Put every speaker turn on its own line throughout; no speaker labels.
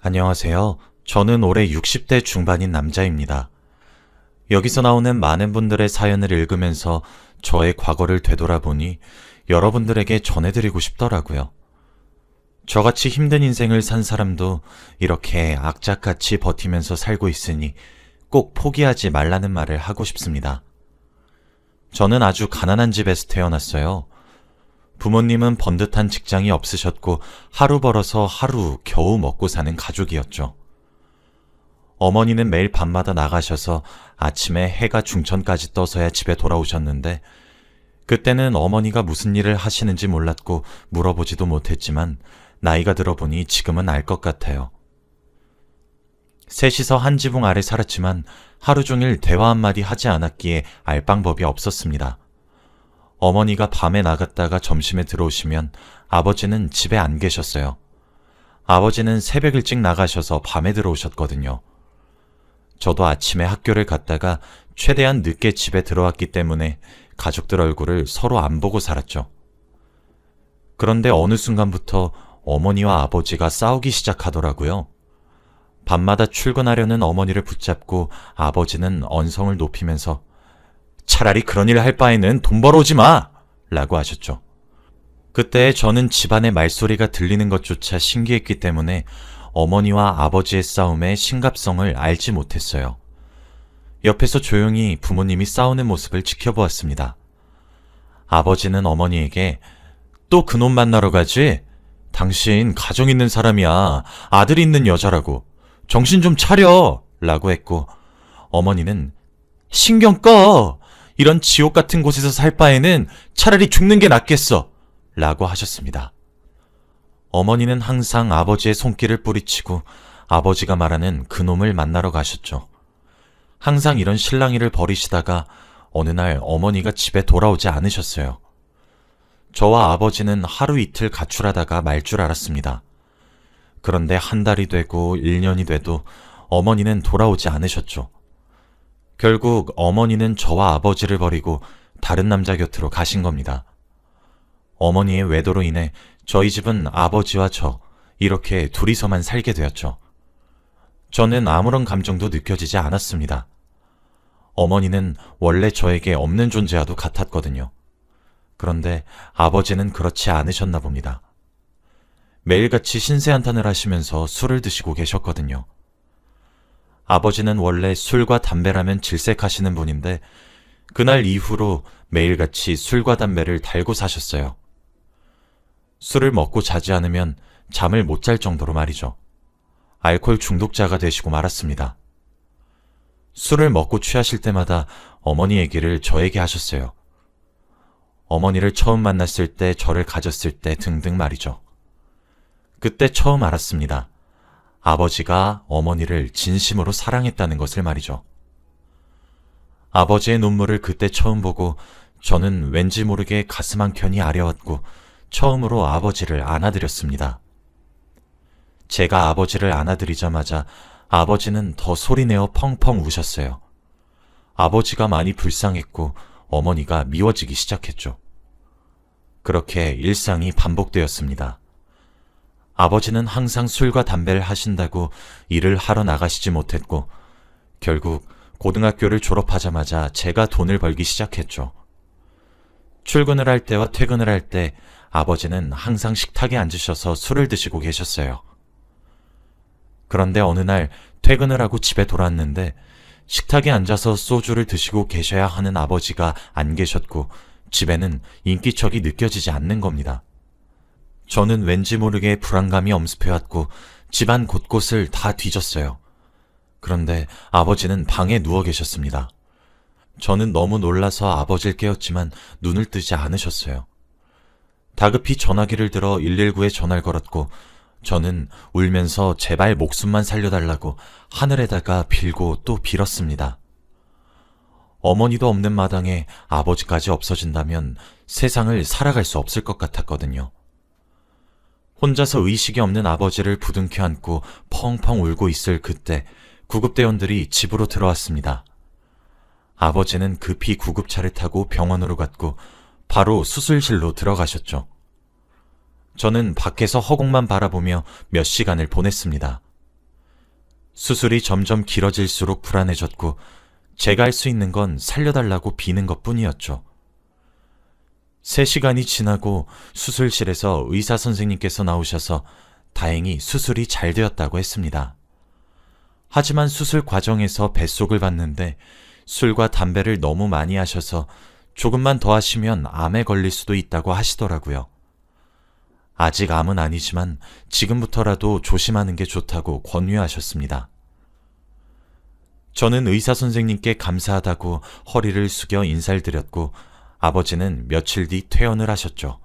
안녕하세요. 저는 올해 60대 중반인 남자입니다. 여기서 나오는 많은 분들의 사연을 읽으면서 저의 과거를 되돌아보니 여러분들에게 전해드리고 싶더라고요. 저같이 힘든 인생을 산 사람도 이렇게 악착같이 버티면서 살고 있으니 꼭 포기하지 말라는 말을 하고 싶습니다. 저는 아주 가난한 집에서 태어났어요. 부모님은 번듯한 직장이 없으셨고 하루 벌어서 하루 겨우 먹고 사는 가족이었죠. 어머니는 매일 밤마다 나가셔서 아침에 해가 중천까지 떠서야 집에 돌아오셨는데 그때는 어머니가 무슨 일을 하시는지 몰랐고 물어보지도 못했지만 나이가 들어보니 지금은 알 것 같아요. 셋이서 한 지붕 아래 살았지만 하루 종일 대화 한마디 하지 않았기에 알 방법이 없었습니다. 어머니가 밤에 나갔다가 점심에 들어오시면 아버지는 집에 안 계셨어요. 아버지는 새벽 일찍 나가셔서 밤에 들어오셨거든요. 저도 아침에 학교를 갔다가 최대한 늦게 집에 들어왔기 때문에 가족들 얼굴을 서로 안 보고 살았죠. 그런데 어느 순간부터 어머니와 아버지가 싸우기 시작하더라고요. 밤마다 출근하려는 어머니를 붙잡고 아버지는 언성을 높이면서 차라리 그런 일 할 바에는 돈 벌어오지 마! 라고 하셨죠. 그때 저는 집안의 말소리가 들리는 것조차 신기했기 때문에 어머니와 아버지의 싸움의 심각성을 알지 못했어요. 옆에서 조용히 부모님이 싸우는 모습을 지켜보았습니다. 아버지는 어머니에게 또 그놈 만나러 가지? 당신 가정 있는 사람이야. 아들 있는 여자라고. 정신 좀 차려! 라고 했고 어머니는 신경 꺼! 이런 지옥 같은 곳에서 살 바에는 차라리 죽는 게 낫겠어! 라고 하셨습니다. 어머니는 항상 아버지의 손길을 뿌리치고 아버지가 말하는 그놈을 만나러 가셨죠. 항상 이런 실랑이를 벌이시다가 어느 날 어머니가 집에 돌아오지 않으셨어요. 저와 아버지는 하루 이틀 가출하다가 말 줄 알았습니다. 그런데 한 달이 되고 1년이 돼도 어머니는 돌아오지 않으셨죠. 결국 어머니는 저와 아버지를 버리고 다른 남자 곁으로 가신 겁니다. 어머니의 외도로 인해 저희 집은 아버지와 저 이렇게 둘이서만 살게 되었죠. 저는 아무런 감정도 느껴지지 않았습니다. 어머니는 원래 저에게 없는 존재와도 같았거든요. 그런데 아버지는 그렇지 않으셨나 봅니다. 매일같이 신세한탄을 하시면서 술을 드시고 계셨거든요. 아버지는 원래 술과 담배라면 질색하시는 분인데 그날 이후로 매일같이 술과 담배를 달고 사셨어요. 술을 먹고 자지 않으면 잠을 못 잘 정도로 말이죠. 알코올 중독자가 되시고 말았습니다. 술을 먹고 취하실 때마다 어머니 얘기를 저에게 하셨어요. 어머니를 처음 만났을 때, 저를 가졌을 때 등등 말이죠. 그때 처음 알았습니다. 아버지가 어머니를 진심으로 사랑했다는 것을 말이죠. 아버지의 눈물을 그때 처음 보고 저는 왠지 모르게 가슴 한켠이 아려왔고 처음으로 아버지를 안아드렸습니다. 제가 아버지를 안아드리자마자 아버지는 더 소리내어 펑펑 우셨어요. 아버지가 많이 불쌍했고 어머니가 미워지기 시작했죠. 그렇게 일상이 반복되었습니다. 아버지는 항상 술과 담배를 하신다고 일을 하러 나가시지 못했고 결국 고등학교를 졸업하자마자 제가 돈을 벌기 시작했죠. 출근을 할 때와 퇴근을 할 때 아버지는 항상 식탁에 앉으셔서 술을 드시고 계셨어요. 그런데 어느 날 퇴근을 하고 집에 돌아왔는데 식탁에 앉아서 소주를 드시고 계셔야 하는 아버지가 안 계셨고 집에는 인기척이 느껴지지 않는 겁니다. 저는 왠지 모르게 불안감이 엄습해왔고 집안 곳곳을 다 뒤졌어요. 그런데 아버지는 방에 누워 계셨습니다. 저는 너무 놀라서 아버지를 깨웠지만 눈을 뜨지 않으셨어요. 다급히 전화기를 들어 119에 전화를 걸었고 저는 울면서 제발 목숨만 살려달라고 하늘에다가 빌고 또 빌었습니다. 어머니도 없는 마당에 아버지까지 없어진다면 세상을 살아갈 수 없을 것 같았거든요. 혼자서 의식이 없는 아버지를 부둥켜 안고 펑펑 울고 있을 그때 구급대원들이 집으로 들어왔습니다. 아버지는 급히 구급차를 타고 병원으로 갔고 바로 수술실로 들어가셨죠. 저는 밖에서 허공만 바라보며 몇 시간을 보냈습니다. 수술이 점점 길어질수록 불안해졌고 제가 할 수 있는 건 살려달라고 비는 것뿐이었죠. 3시간이 지나고 수술실에서 의사 선생님께서 나오셔서 다행히 수술이 잘 되었다고 했습니다. 하지만 수술 과정에서 뱃속을 봤는데 술과 담배를 너무 많이 하셔서 조금만 더 하시면 암에 걸릴 수도 있다고 하시더라고요. 아직 암은 아니지만 지금부터라도 조심하는 게 좋다고 권유하셨습니다. 저는 의사 선생님께 감사하다고 허리를 숙여 인사를 드렸고 아버지는 며칠 뒤 퇴원을 하셨죠.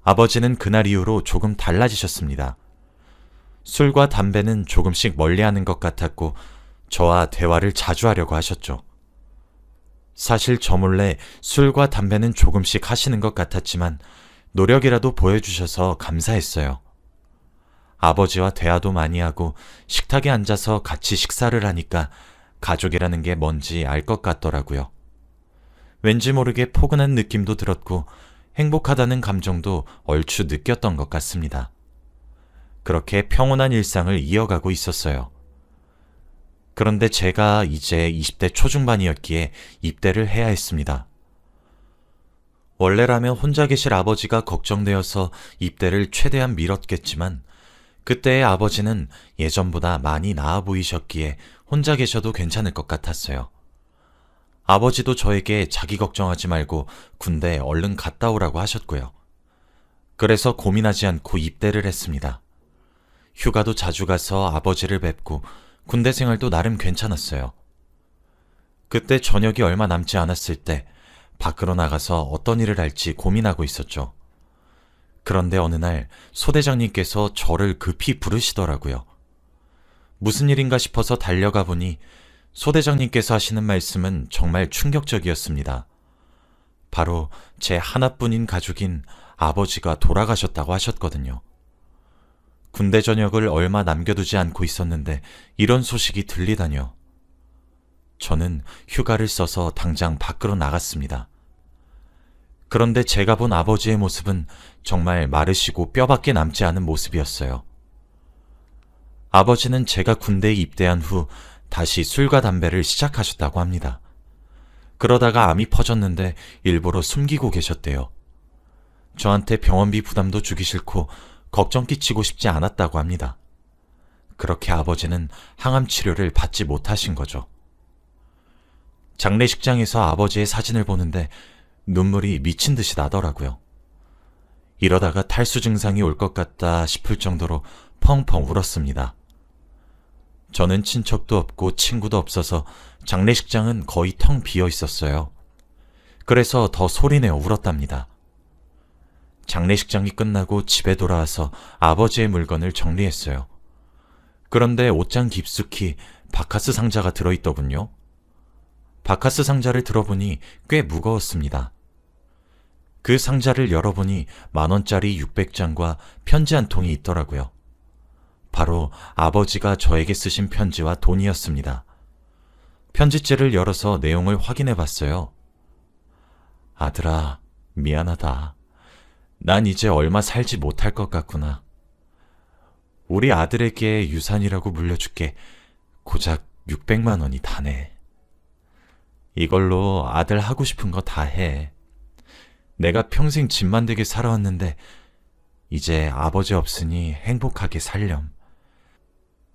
아버지는 그날 이후로 조금 달라지셨습니다. 술과 담배는 조금씩 멀리하는 것 같았고 저와 대화를 자주 하려고 하셨죠. 사실 저 몰래 술과 담배는 조금씩 하시는 것 같았지만 노력이라도 보여주셔서 감사했어요. 아버지와 대화도 많이 하고 식탁에 앉아서 같이 식사를 하니까 가족이라는 게 뭔지 알 것 같더라고요. 왠지 모르게 포근한 느낌도 들었고 행복하다는 감정도 얼추 느꼈던 것 같습니다. 그렇게 평온한 일상을 이어가고 있었어요. 그런데 제가 이제 20대 초중반이었기에 입대를 해야 했습니다. 원래라면 혼자 계실 아버지가 걱정되어서 입대를 최대한 미뤘겠지만 그때의 아버지는 예전보다 많이 나아 보이셨기에 혼자 계셔도 괜찮을 것 같았어요. 아버지도 저에게 자기 걱정하지 말고 군대 얼른 갔다 오라고 하셨고요. 그래서 고민하지 않고 입대를 했습니다. 휴가도 자주 가서 아버지를 뵙고 군대 생활도 나름 괜찮았어요. 그때 저녁이 얼마 남지 않았을 때 밖으로 나가서 어떤 일을 할지 고민하고 있었죠. 그런데 어느 날 소대장님께서 저를 급히 부르시더라고요. 무슨 일인가 싶어서 달려가 보니 소대장님께서 하시는 말씀은 정말 충격적이었습니다. 바로 제 하나뿐인 가족인 아버지가 돌아가셨다고 하셨거든요. 군대 전역을 얼마 남겨두지 않고 있었는데 이런 소식이 들리다뇨. 저는 휴가를 써서 당장 밖으로 나갔습니다. 그런데 제가 본 아버지의 모습은 정말 마르시고 뼈밖에 남지 않은 모습이었어요. 아버지는 제가 군대에 입대한 후 다시 술과 담배를 시작하셨다고 합니다. 그러다가 암이 퍼졌는데 일부러 숨기고 계셨대요. 저한테 병원비 부담도 주기 싫고 걱정 끼치고 싶지 않았다고 합니다. 그렇게 아버지는 항암 치료를 받지 못하신 거죠. 장례식장에서 아버지의 사진을 보는데 눈물이 미친 듯이 나더라고요. 이러다가 탈수 증상이 올 것 같다 싶을 정도로 펑펑 울었습니다. 저는 친척도 없고 친구도 없어서 장례식장은 거의 텅 비어 있었어요. 그래서 더 소리내어 울었답니다. 장례식장이 끝나고 집에 돌아와서 아버지의 물건을 정리했어요. 그런데 옷장 깊숙이 바카스 상자가 들어있더군요. 바카스 상자를 들어보니 꽤 무거웠습니다. 그 상자를 열어보니 10,000원짜리 600장과 편지 한 통이 있더라고요. 바로 아버지가 저에게 쓰신 편지와 돈이었습니다. 편지째를 열어서 내용을 확인해 봤어요. 아들아, 미안하다. 난 이제 얼마 살지 못할 것 같구나. 우리 아들에게 유산이라고 물려줄게. 고작 600만 원이 다네. 이걸로 아들 하고 싶은 거 다 해. 내가 평생 집만 되게 살아왔는데 이제 아버지 없으니 행복하게 살렴.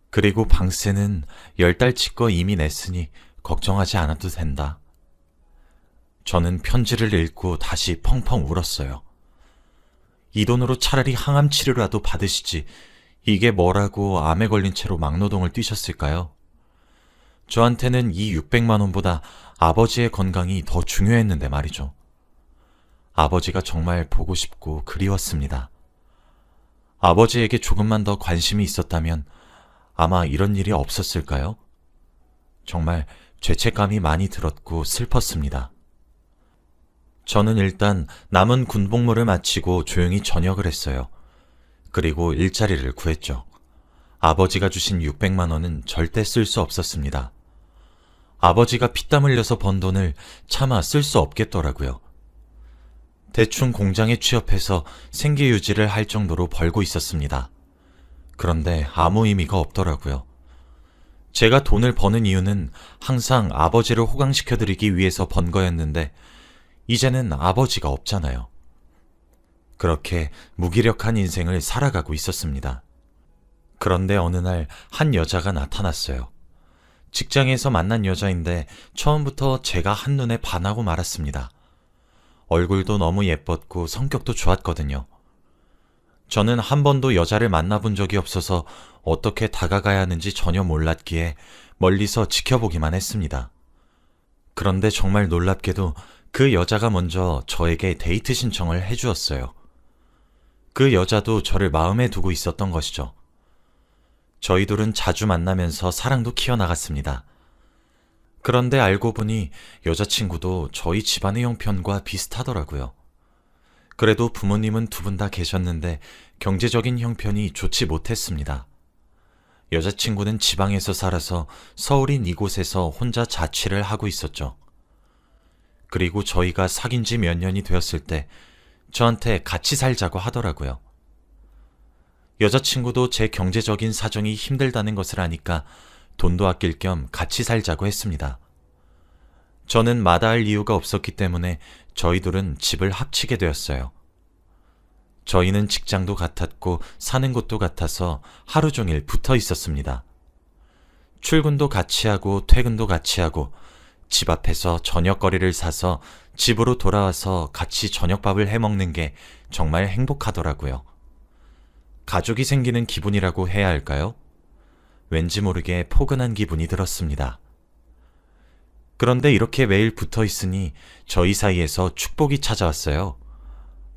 그리고 방세는 10달치 거 이미 냈으니 걱정하지 않아도 된다. 저는 편지를 읽고 다시 펑펑 울었어요. 이 돈으로 차라리 항암 치료라도 받으시지 이게 뭐라고 암에 걸린 채로 막노동을 뛰셨을까요? 저한테는 이 600만 원보다 아버지의 건강이 더 중요했는데 말이죠. 아버지가 정말 보고 싶고 그리웠습니다. 아버지에게 조금만 더 관심이 있었다면 아마 이런 일이 없었을까요? 정말 죄책감이 많이 들었고 슬펐습니다. 저는 일단 남은 군복무를 마치고 조용히 저녁을 했어요. 그리고 일자리를 구했죠. 아버지가 주신 600만 원은 절대 쓸 수 없었습니다. 아버지가 피땀 흘려서 번 돈을 차마 쓸 수 없겠더라고요. 대충 공장에 취업해서 생계 유지를 할 정도로 벌고 있었습니다. 그런데 아무 의미가 없더라고요. 제가 돈을 버는 이유는 항상 아버지를 호강시켜드리기 위해서 번 거였는데, 이제는 아버지가 없잖아요. 그렇게 무기력한 인생을 살아가고 있었습니다. 그런데 어느 날 한 여자가 나타났어요. 직장에서 만난 여자인데 처음부터 제가 한눈에 반하고 말았습니다. 얼굴도 너무 예뻤고 성격도 좋았거든요. 저는 한 번도 여자를 만나본 적이 없어서 어떻게 다가가야 하는지 전혀 몰랐기에 멀리서 지켜보기만 했습니다. 그런데 정말 놀랍게도 그 여자가 먼저 저에게 데이트 신청을 해주었어요. 그 여자도 저를 마음에 두고 있었던 것이죠. 저희 둘은 자주 만나면서 사랑도 키워나갔습니다. 그런데 알고 보니 여자친구도 저희 집안의 형편과 비슷하더라고요. 그래도 부모님은 두 분 다 계셨는데 경제적인 형편이 좋지 못했습니다. 여자친구는 지방에서 살아서 서울인 이곳에서 혼자 자취를 하고 있었죠. 그리고 저희가 사귄 지 몇 년이 되었을 때 저한테 같이 살자고 하더라고요. 여자친구도 제 경제적인 사정이 힘들다는 것을 아니까 돈도 아낄 겸 같이 살자고 했습니다. 저는 마다할 이유가 없었기 때문에 저희 둘은 집을 합치게 되었어요. 저희는 직장도 같았고 사는 곳도 같아서 하루 종일 붙어 있었습니다. 출근도 같이 하고 퇴근도 같이 하고 집 앞에서 저녁거리를 사서 집으로 돌아와서 같이 저녁밥을 해먹는 게 정말 행복하더라고요. 가족이 생기는 기분이라고 해야 할까요? 왠지 모르게 포근한 기분이 들었습니다. 그런데 이렇게 매일 붙어 있으니 저희 사이에서 축복이 찾아왔어요.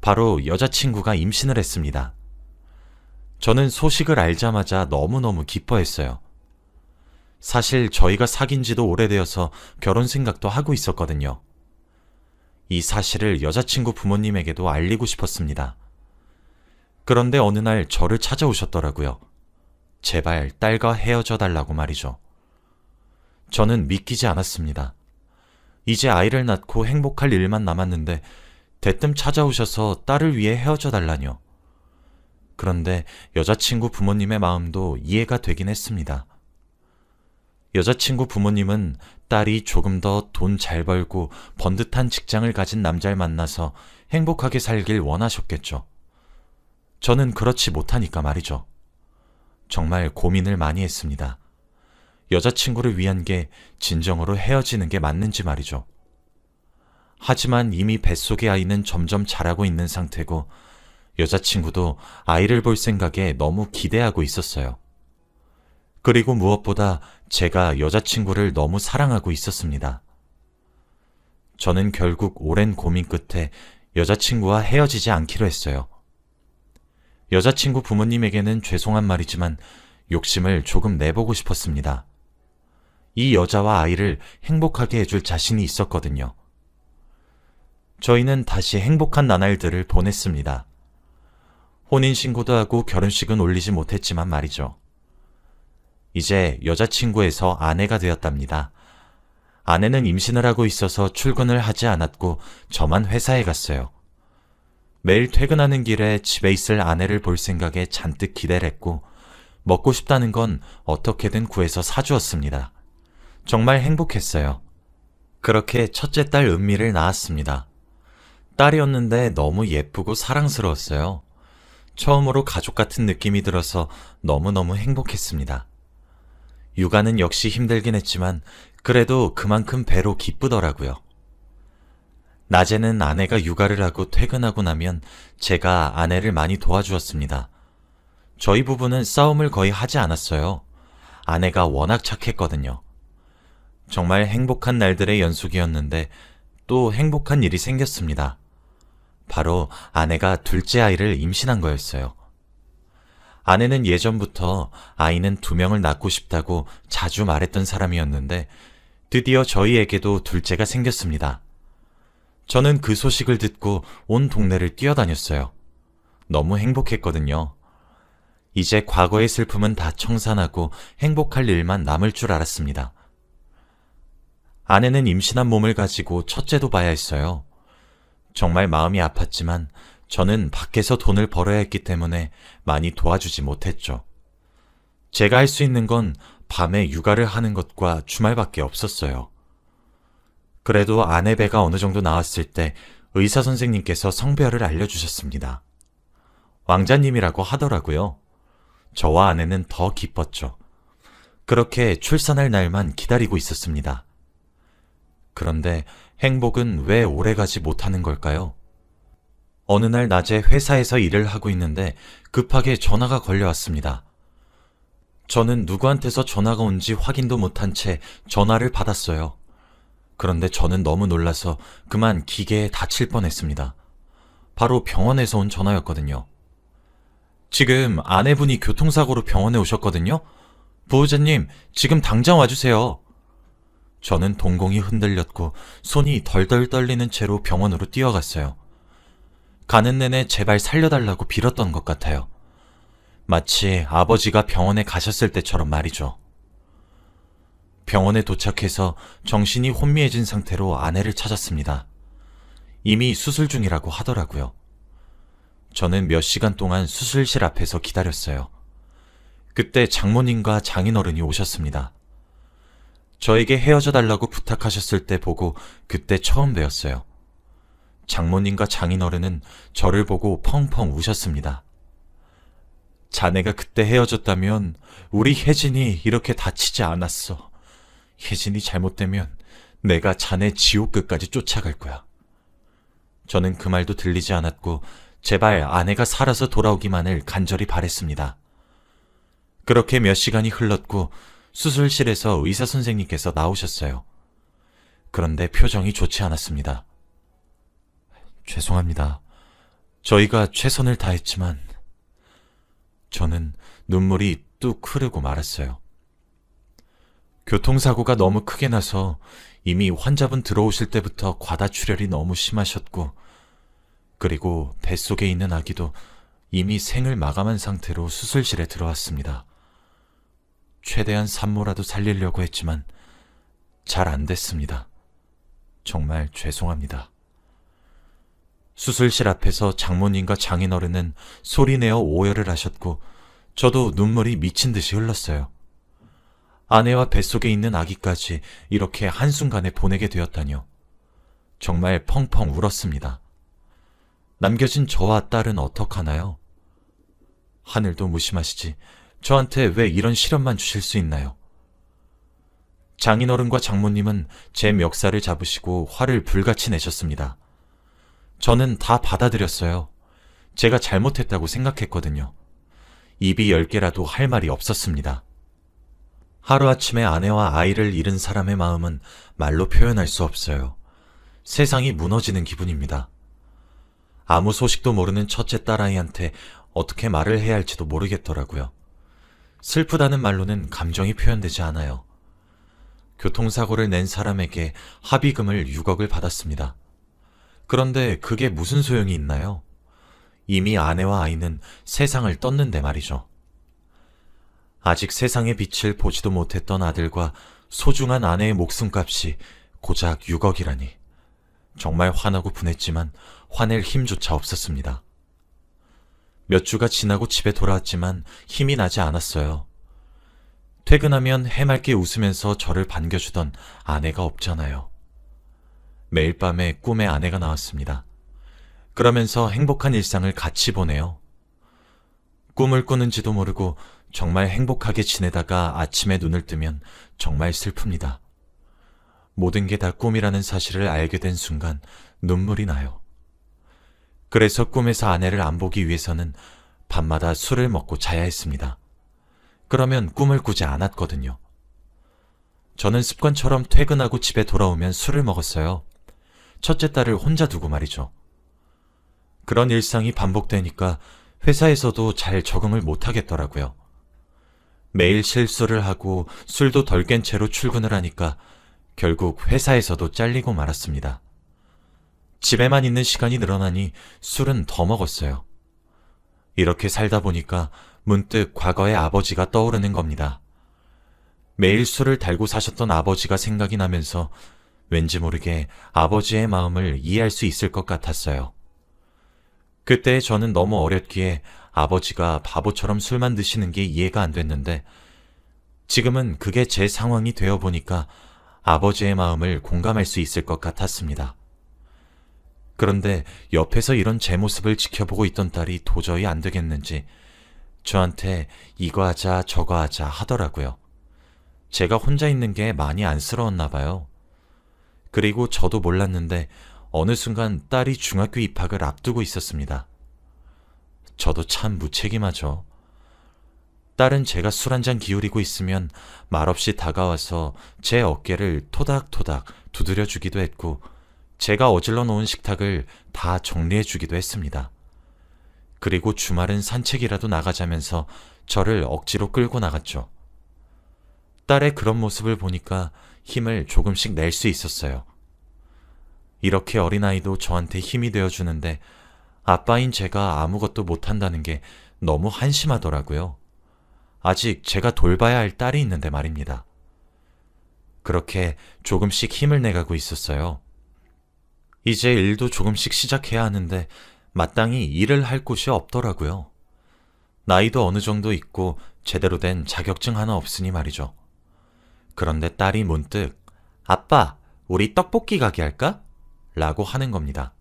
바로 여자친구가 임신을 했습니다. 저는 소식을 알자마자 너무너무 기뻐했어요. 사실 저희가 사귄 지도 오래되어서 결혼 생각도 하고 있었거든요. 이 사실을 여자친구 부모님에게도 알리고 싶었습니다. 그런데 어느 날 저를 찾아오셨더라고요. 제발 딸과 헤어져 달라고 말이죠. 저는 믿기지 않았습니다. 이제 아이를 낳고 행복할 일만 남았는데 대뜸 찾아오셔서 딸을 위해 헤어져 달라뇨. 그런데 여자친구 부모님의 마음도 이해가 되긴 했습니다. 여자친구 부모님은 딸이 조금 더 돈 잘 벌고 번듯한 직장을 가진 남자를 만나서 행복하게 살길 원하셨겠죠. 저는 그렇지 못하니까 말이죠. 정말 고민을 많이 했습니다. 여자친구를 위한 게 진정으로 헤어지는 게 맞는지 말이죠. 하지만 이미 뱃속의 아이는 점점 자라고 있는 상태고 여자친구도 아이를 볼 생각에 너무 기대하고 있었어요. 그리고 무엇보다 제가 여자친구를 너무 사랑하고 있었습니다. 저는 결국 오랜 고민 끝에 여자친구와 헤어지지 않기로 했어요. 여자친구 부모님에게는 죄송한 말이지만 욕심을 조금 내보고 싶었습니다. 이 여자와 아이를 행복하게 해줄 자신이 있었거든요. 저희는 다시 행복한 나날들을 보냈습니다. 혼인신고도 하고 결혼식은 올리지 못했지만 말이죠. 이제 여자친구에서 아내가 되었답니다. 아내는 임신을 하고 있어서 출근을 하지 않았고 저만 회사에 갔어요. 매일 퇴근하는 길에 집에 있을 아내를 볼 생각에 잔뜩 기대를 했고 먹고 싶다는 건 어떻게든 구해서 사주었습니다. 정말 행복했어요. 그렇게 첫째 딸 은미를 낳았습니다. 딸이었는데 너무 예쁘고 사랑스러웠어요. 처음으로 가족 같은 느낌이 들어서 너무너무 행복했습니다. 육아는 역시 힘들긴 했지만 그래도 그만큼 배로 기쁘더라고요. 낮에는 아내가 육아를 하고 퇴근하고 나면 제가 아내를 많이 도와주었습니다. 저희 부부는 싸움을 거의 하지 않았어요. 아내가 워낙 착했거든요. 정말 행복한 날들의 연속이었는데 또 행복한 일이 생겼습니다. 바로 아내가 둘째 아이를 임신한 거였어요. 아내는 예전부터 아이는 2명을 낳고 싶다고 자주 말했던 사람이었는데 드디어 저희에게도 둘째가 생겼습니다. 저는 그 소식을 듣고 온 동네를 뛰어다녔어요. 너무 행복했거든요. 이제 과거의 슬픔은 다 청산하고 행복할 일만 남을 줄 알았습니다. 아내는 임신한 몸을 가지고 첫째도 봐야 했어요. 정말 마음이 아팠지만 저는 밖에서 돈을 벌어야 했기 때문에 많이 도와주지 못했죠. 제가 할 수 있는 건 밤에 육아를 하는 것과 주말밖에 없었어요. 그래도 아내 배가 어느 정도 나왔을 때 의사 선생님께서 성별을 알려주셨습니다. 왕자님이라고 하더라고요. 저와 아내는 더 기뻤죠. 그렇게 출산할 날만 기다리고 있었습니다. 그런데 행복은 왜 오래가지 못하는 걸까요? 어느 날 낮에 회사에서 일을 하고 있는데 급하게 전화가 걸려왔습니다. 저는 누구한테서 전화가 온지 확인도 못한 채 전화를 받았어요. 그런데 저는 너무 놀라서 그만 기계에 다칠 뻔했습니다. 바로 병원에서 온 전화였거든요. 지금 아내분이 교통사고로 병원에 오셨거든요? 보호자님, 지금 당장 와주세요. 저는 동공이 흔들렸고 손이 덜덜 떨리는 채로 병원으로 뛰어갔어요. 가는 내내 제발 살려달라고 빌었던 것 같아요. 마치 아버지가 병원에 가셨을 때처럼 말이죠. 병원에 도착해서 정신이 혼미해진 상태로 아내를 찾았습니다. 이미 수술 중이라고 하더라고요. 저는 몇 시간 동안 수술실 앞에서 기다렸어요. 그때 장모님과 장인어른이 오셨습니다. 저에게 헤어져 달라고 부탁하셨을 때 보고 그때 처음 뵈었어요. 장모님과 장인어른은 저를 보고 펑펑 우셨습니다. 자네가 그때 헤어졌다면 우리 혜진이 이렇게 다치지 않았어. 혜진이 잘못되면 내가 자네 지옥 끝까지 쫓아갈 거야. 저는 그 말도 들리지 않았고 제발 아내가 살아서 돌아오기만을 간절히 바랬습니다. 그렇게 몇 시간이 흘렀고 수술실에서 의사 선생님께서 나오셨어요. 그런데 표정이 좋지 않았습니다. 죄송합니다. 저희가 최선을 다했지만 저는 눈물이 뚝 흐르고 말았어요. 교통사고가 너무 크게 나서 이미 환자분 들어오실 때부터 과다출혈이 너무 심하셨고 그리고 뱃속에 있는 아기도 이미 생을 마감한 상태로 수술실에 들어왔습니다. 최대한 산모라도 살리려고 했지만 잘 안 됐습니다. 정말 죄송합니다. 수술실 앞에서 장모님과 장인어른은 소리내어 오열을 하셨고 저도 눈물이 미친 듯이 흘렀어요. 아내와 뱃속에 있는 아기까지 이렇게 한순간에 보내게 되었다니요. 정말 펑펑 울었습니다. 남겨진 저와 딸은 어떡하나요? 하늘도 무심하시지 저한테 왜 이런 시련만 주실 수 있나요? 장인어른과 장모님은 제 멱살을 잡으시고 화를 불같이 내셨습니다. 저는 다 받아들였어요. 제가 잘못했다고 생각했거든요. 입이 10개라도 할 말이 없었습니다. 하루아침에 아내와 아이를 잃은 사람의 마음은 말로 표현할 수 없어요. 세상이 무너지는 기분입니다. 아무 소식도 모르는 첫째 딸아이한테 어떻게 말을 해야 할지도 모르겠더라고요. 슬프다는 말로는 감정이 표현되지 않아요. 교통사고를 낸 사람에게 합의금을 6억을 받았습니다. 그런데 그게 무슨 소용이 있나요? 이미 아내와 아이는 세상을 떴는데 말이죠. 아직 세상의 빛을 보지도 못했던 아들과 소중한 아내의 목숨값이 고작 6억이라니. 정말 화나고 분했지만 화낼 힘조차 없었습니다. 몇 주가 지나고 집에 돌아왔지만 힘이 나지 않았어요. 퇴근하면 해맑게 웃으면서 저를 반겨주던 아내가 없잖아요. 매일 밤에 꿈에 아내가 나왔습니다. 그러면서 행복한 일상을 같이 보내요. 꿈을 꾸는지도 모르고 정말 행복하게 지내다가 아침에 눈을 뜨면 정말 슬픕니다. 모든 게 다 꿈이라는 사실을 알게 된 순간 눈물이 나요. 그래서 꿈에서 아내를 안 보기 위해서는 밤마다 술을 먹고 자야 했습니다. 그러면 꿈을 꾸지 않았거든요. 저는 습관처럼 퇴근하고 집에 돌아오면 술을 먹었어요. 첫째 딸을 혼자 두고 말이죠. 그런 일상이 반복되니까 회사에서도 잘 적응을 못하겠더라고요. 매일 실수를 하고 술도 덜 깬 채로 출근을 하니까 결국 회사에서도 잘리고 말았습니다. 집에만 있는 시간이 늘어나니 술은 더 먹었어요. 이렇게 살다 보니까 문득 과거의 아버지가 떠오르는 겁니다. 매일 술을 달고 사셨던 아버지가 생각이 나면서 왠지 모르게 아버지의 마음을 이해할 수 있을 것 같았어요. 그때 저는 너무 어렸기에 아버지가 바보처럼 술만 드시는 게 이해가 안 됐는데 지금은 그게 제 상황이 되어 보니까 아버지의 마음을 공감할 수 있을 것 같았습니다. 그런데 옆에서 이런 제 모습을 지켜보고 있던 딸이 도저히 안 되겠는지 저한테 이거 하자 저거 하자 하더라고요. 제가 혼자 있는 게 많이 안쓰러웠나 봐요. 그리고 저도 몰랐는데 어느 순간 딸이 중학교 입학을 앞두고 있었습니다. 저도 참 무책임하죠. 딸은 제가 술 한잔 기울이고 있으면 말없이 다가와서 제 어깨를 토닥토닥 두드려 주기도 했고 제가 어질러 놓은 식탁을 다 정리해 주기도 했습니다. 그리고 주말은 산책이라도 나가자면서 저를 억지로 끌고 나갔죠. 딸의 그런 모습을 보니까 힘을 조금씩 낼 수 있었어요. 이렇게 어린아이도 저한테 힘이 되어주는데 아빠인 제가 아무것도 못한다는 게 너무 한심하더라고요. 아직 제가 돌봐야 할 딸이 있는데 말입니다. 그렇게 조금씩 힘을 내가고 있었어요. 이제 일도 조금씩 시작해야 하는데 마땅히 일을 할 곳이 없더라고요. 나이도 어느 정도 있고 제대로 된 자격증 하나 없으니 말이죠. 그런데 딸이 문득 아빠, 우리 떡볶이 가게 할까? 라고 하는 겁니다.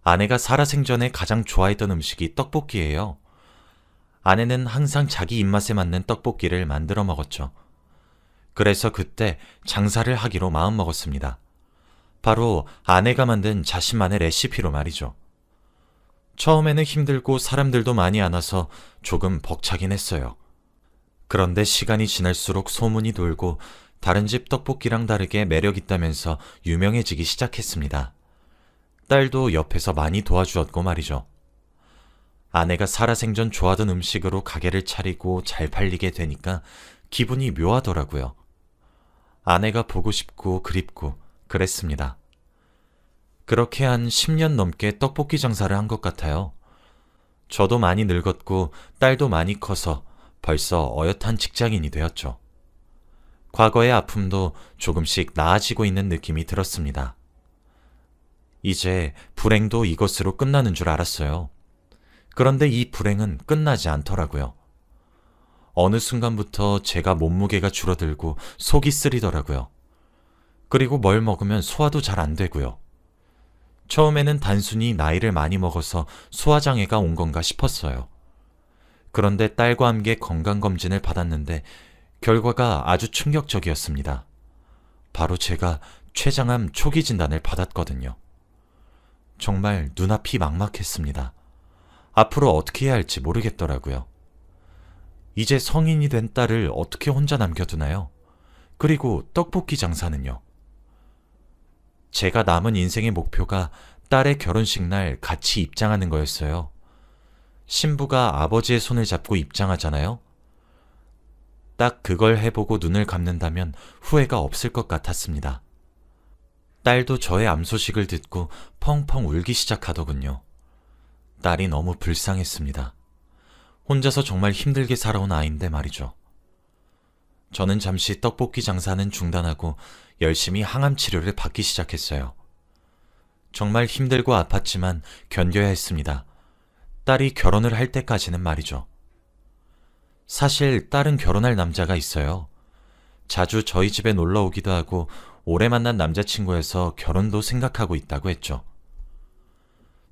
아내가 살아생전에 가장 좋아했던 음식이 떡볶이예요. 아내는 항상 자기 입맛에 맞는 떡볶이를 만들어 먹었죠. 그래서 그때 장사를 하기로 마음먹었습니다. 바로 아내가 만든 자신만의 레시피로 말이죠. 처음에는 힘들고 사람들도 많이 안 와서 조금 벅차긴 했어요. 그런데 시간이 지날수록 소문이 돌고 다른 집 떡볶이랑 다르게 매력 있다면서 유명해지기 시작했습니다. 딸도 옆에서 많이 도와주었고 말이죠. 아내가 살아생전 좋아하던 음식으로 가게를 차리고 잘 팔리게 되니까 기분이 묘하더라고요. 아내가 보고 싶고 그립고 그랬습니다. 그렇게 한 10년 넘게 떡볶이 장사를 한 것 같아요. 저도 많이 늙었고 딸도 많이 커서 벌써 어엿한 직장인이 되었죠. 과거의 아픔도 조금씩 나아지고 있는 느낌이 들었습니다. 이제 불행도 이것으로 끝나는 줄 알았어요. 그런데 이 불행은 끝나지 않더라고요. 어느 순간부터 제가 몸무게가 줄어들고 속이 쓰리더라고요. 그리고 뭘 먹으면 소화도 잘 안 되고요. 처음에는 단순히 나이를 많이 먹어서 소화장애가 온 건가 싶었어요. 그런데 딸과 함께 건강검진을 받았는데 결과가 아주 충격적이었습니다. 바로 제가 췌장암 초기 진단을 받았거든요. 정말 눈앞이 막막했습니다. 앞으로 어떻게 해야 할지 모르겠더라고요. 이제 성인이 된 딸을 어떻게 혼자 남겨두나요? 그리고 떡볶이 장사는요? 제가 남은 인생의 목표가 딸의 결혼식 날 같이 입장하는 거였어요. 신부가 아버지의 손을 잡고 입장하잖아요? 딱 그걸 해보고 눈을 감는다면 후회가 없을 것 같았습니다. 딸도 저의 암 소식을 듣고 펑펑 울기 시작하더군요. 딸이 너무 불쌍했습니다. 혼자서 정말 힘들게 살아온 아이인데 말이죠. 저는 잠시 떡볶이 장사는 중단하고 열심히 항암 치료를 받기 시작했어요. 정말 힘들고 아팠지만 견뎌야 했습니다. 딸이 결혼을 할 때까지는 말이죠. 사실 딸은 결혼할 남자가 있어요. 자주 저희 집에 놀러 오기도 하고 오래 만난 남자친구여서 결혼도 생각하고 있다고 했죠.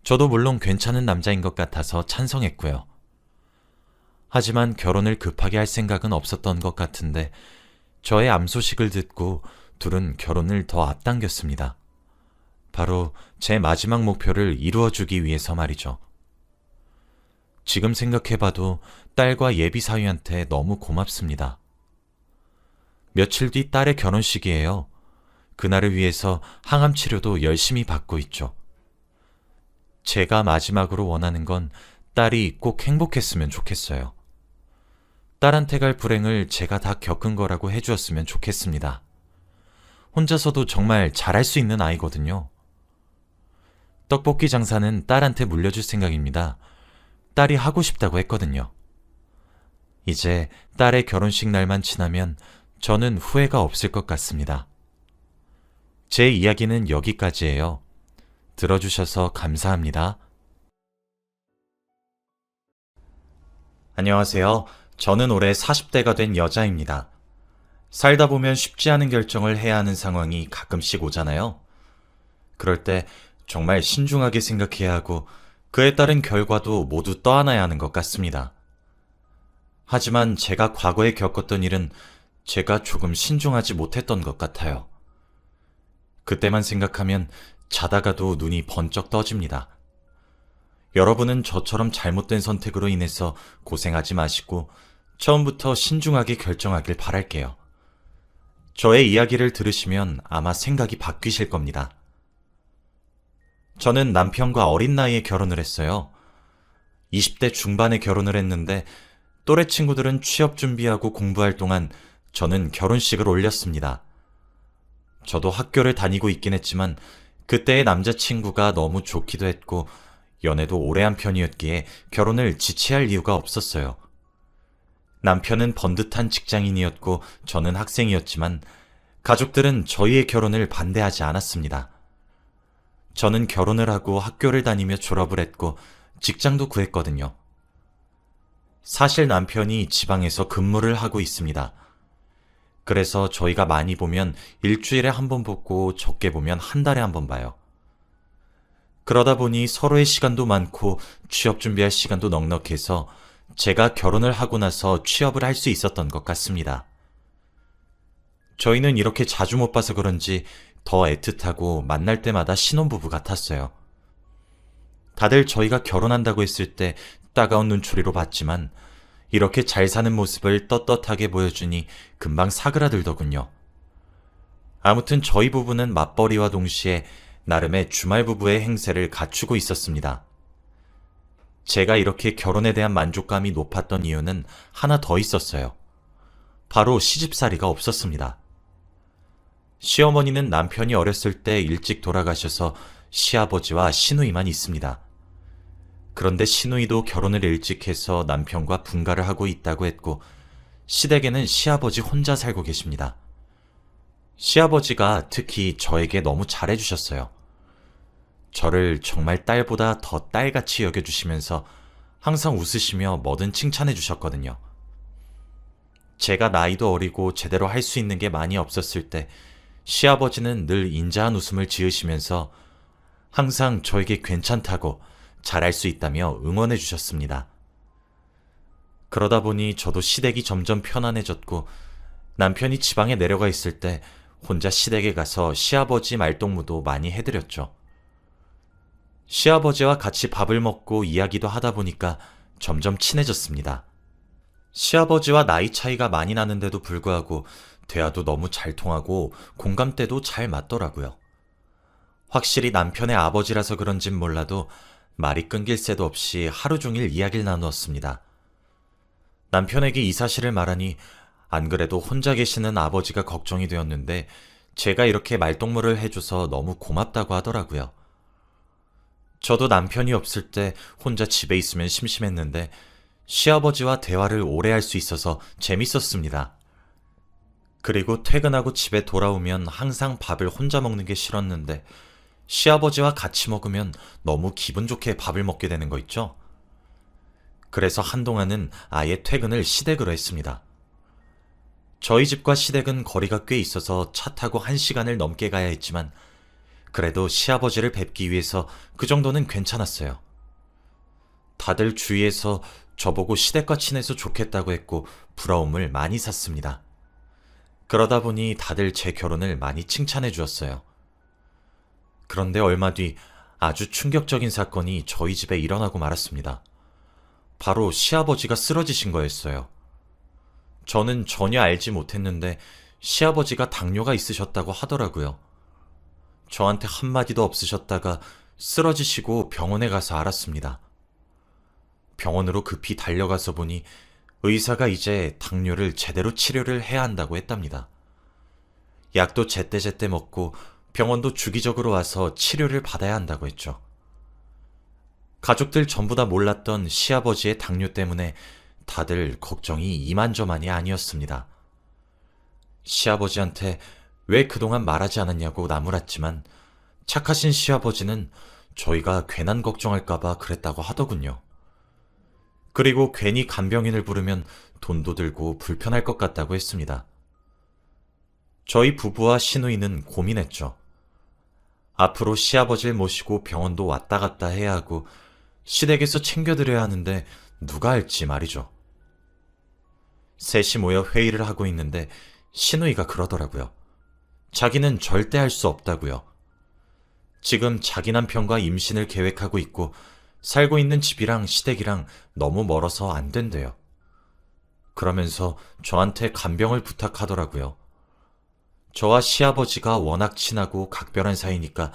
저도 물론 괜찮은 남자인 것 같아서 찬성했고요. 하지만 결혼을 급하게 할 생각은 없었던 것 같은데 저의 암 소식을 듣고 둘은 결혼을 더 앞당겼습니다. 바로 제 마지막 목표를 이루어주기 위해서 말이죠. 지금 생각해봐도 딸과 예비 사위한테 너무 고맙습니다. 며칠 뒤 딸의 결혼식이에요. 그날을 위해서 항암 치료도 열심히 받고 있죠. 제가 마지막으로 원하는 건 딸이 꼭 행복했으면 좋겠어요. 딸한테 갈 불행을 제가 다 겪은 거라고 해주었으면 좋겠습니다. 혼자서도 정말 잘할 수 있는 아이거든요. 떡볶이 장사는 딸한테 물려줄 생각입니다. 딸이 하고 싶다고 했거든요. 이제 딸의 결혼식 날만 지나면 저는 후회가 없을 것 같습니다. 제 이야기는 여기까지예요. 들어주셔서 감사합니다. 안녕하세요. 저는 올해 40대가 된 여자입니다. 살다 보면 쉽지 않은 결정을 해야 하는 상황이 가끔씩 오잖아요. 그럴 때 정말 신중하게 생각해야 하고 그에 따른 결과도 모두 떠안아야 하는 것 같습니다. 하지만 제가 과거에 겪었던 일은 제가 조금 신중하지 못했던 것 같아요. 그때만 생각하면 자다가도 눈이 번쩍 떠집니다. 여러분은 저처럼 잘못된 선택으로 인해서 고생하지 마시고 처음부터 신중하게 결정하길 바랄게요. 저의 이야기를 들으시면 아마 생각이 바뀌실 겁니다. 저는 남편과 어린 나이에 결혼을 했어요. 20대 중반에 결혼을 했는데 또래 친구들은 취업 준비하고 공부할 동안 저는 결혼식을 올렸습니다. 저도 학교를 다니고 있긴 했지만 그때의 남자친구가 너무 좋기도 했고 연애도 오래 한 편이었기에 결혼을 지체할 이유가 없었어요. 남편은 번듯한 직장인이었고 저는 학생이었지만 가족들은 저희의 결혼을 반대하지 않았습니다. 저는 결혼을 하고 학교를 다니며 졸업을 했고 직장도 구했거든요. 사실 남편이 지방에서 근무를 하고 있습니다. 그래서 저희가 많이 보면 일주일에 한 번 보고 적게 보면 한 달에 한 번 봐요. 그러다 보니 서로의 시간도 많고 취업 준비할 시간도 넉넉해서 제가 결혼을 하고 나서 취업을 할 수 있었던 것 같습니다. 저희는 이렇게 자주 못 봐서 그런지 더 애틋하고 만날 때마다 신혼부부 같았어요. 다들 저희가 결혼한다고 했을 때 따가운 눈초리로 봤지만 이렇게 잘 사는 모습을 떳떳하게 보여주니 금방 사그라들더군요. 아무튼 저희 부부는 맞벌이와 동시에 나름의 주말 부부의 행세를 갖추고 있었습니다. 제가 이렇게 결혼에 대한 만족감이 높았던 이유는 하나 더 있었어요. 바로 시집살이가 없었습니다. 시어머니는 남편이 어렸을 때 일찍 돌아가셔서 시아버지와 시누이만 있습니다. 그런데 시누이도 결혼을 일찍 해서 남편과 분가를 하고 있다고 했고 시댁에는 시아버지 혼자 살고 계십니다. 시아버지가 특히 저에게 너무 잘해주셨어요. 저를 정말 딸보다 더 딸같이 여겨주시면서 항상 웃으시며 뭐든 칭찬해주셨거든요. 제가 나이도 어리고 제대로 할 수 있는 게 많이 없었을 때 시아버지는 늘 인자한 웃음을 지으시면서 항상 저에게 괜찮다고 잘할 수 있다며 응원해 주셨습니다. 그러다 보니 저도 시댁이 점점 편안해졌고 남편이 지방에 내려가 있을 때 혼자 시댁에 가서 시아버지 말동무도 많이 해드렸죠. 시아버지와 같이 밥을 먹고 이야기도 하다 보니까 점점 친해졌습니다. 시아버지와 나이 차이가 많이 나는데도 불구하고 대화도 너무 잘 통하고 공감대도 잘 맞더라고요. 확실히 남편의 아버지라서 그런진 몰라도 말이 끊길 새도 없이 하루 종일 이야기를 나누었습니다. 남편에게 이 사실을 말하니 안 그래도 혼자 계시는 아버지가 걱정이 되었는데 제가 이렇게 말동무를 해줘서 너무 고맙다고 하더라고요. 저도 남편이 없을 때 혼자 집에 있으면 심심했는데 시아버지와 대화를 오래 할 수 있어서 재밌었습니다. 그리고 퇴근하고 집에 돌아오면 항상 밥을 혼자 먹는 게 싫었는데 시아버지와 같이 먹으면 너무 기분 좋게 밥을 먹게 되는 거 있죠? 그래서 한동안은 아예 퇴근을 시댁으로 했습니다. 저희 집과 시댁은 거리가 꽤 있어서 차 타고 1시간을 넘게 가야 했지만 그래도 시아버지를 뵙기 위해서 그 정도는 괜찮았어요. 다들 주위에서 저보고 시댁과 친해서 좋겠다고 했고 부러움을 많이 샀습니다. 그러다 보니 다들 제 결혼을 많이 칭찬해 주었어요. 그런데 얼마 뒤 아주 충격적인 사건이 저희 집에 일어나고 말았습니다. 바로 시아버지가 쓰러지신 거였어요. 저는 전혀 알지 못했는데 시아버지가 당뇨가 있으셨다고 하더라고요. 저한테 한마디도 없으셨다가 쓰러지시고 병원에 가서 알았습니다. 병원으로 급히 달려가서 보니 의사가 이제 당뇨를 제대로 치료를 해야 한다고 했답니다. 약도 제때제때 먹고 병원도 주기적으로 와서 치료를 받아야 한다고 했죠. 가족들 전부 다 몰랐던 시아버지의 당뇨 때문에 다들 걱정이 이만저만이 아니었습니다. 시아버지한테 왜 그동안 말하지 않았냐고 나무랐지만 착하신 시아버지는 저희가 괜한 걱정할까봐 그랬다고 하더군요. 그리고 괜히 간병인을 부르면 돈도 들고 불편할 것 같다고 했습니다. 저희 부부와 시누이는 고민했죠. 앞으로 시아버지를 모시고 병원도 왔다 갔다 해야 하고 시댁에서 챙겨드려야 하는데 누가 할지 말이죠. 셋이 모여 회의를 하고 있는데 시누이가 그러더라고요. 자기는 절대 할 수 없다고요. 지금 자기 남편과 임신을 계획하고 있고 살고 있는 집이랑 시댁이랑 너무 멀어서 안 된대요. 그러면서 저한테 간병을 부탁하더라고요. 저와 시아버지가 워낙 친하고 각별한 사이니까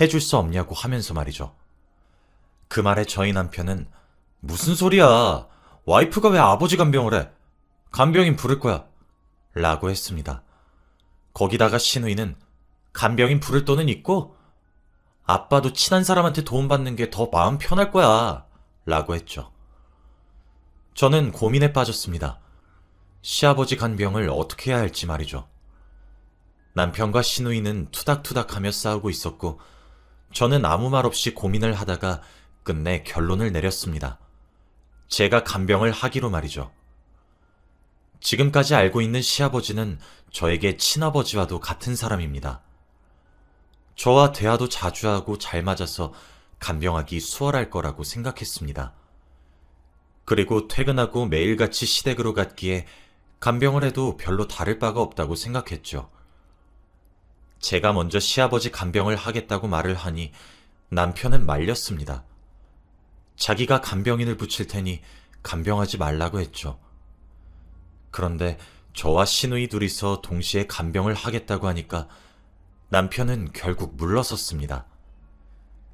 해줄 수 없냐고 하면서 말이죠. 그 말에 저희 남편은 무슨 소리야? 와이프가 왜 아버지 간병을 해? 간병인 부를 거야. 라고 했습니다. 거기다가 시누이는 간병인 부를 돈은 있고 아빠도 친한 사람한테 도움받는 게 더 마음 편할 거야. 라고 했죠. 저는 고민에 빠졌습니다. 시아버지 간병을 어떻게 해야 할지 말이죠. 남편과 시누이는 투닥투닥하며 싸우고 있었고 저는 아무 말 없이 고민을 하다가 끝내 결론을 내렸습니다. 제가 간병을 하기로 말이죠. 지금까지 알고 있는 시아버지는 저에게 친아버지와도 같은 사람입니다. 저와 대화도 자주 하고 잘 맞아서 간병하기 수월할 거라고 생각했습니다. 그리고 퇴근하고 매일같이 시댁으로 갔기에 간병을 해도 별로 다를 바가 없다고 생각했죠. 제가 먼저 시아버지 간병을 하겠다고 말을 하니 남편은 말렸습니다. 자기가 간병인을 붙일 테니 간병하지 말라고 했죠. 그런데 저와 시누이 둘이서 동시에 간병을 하겠다고 하니까 남편은 결국 물러섰습니다.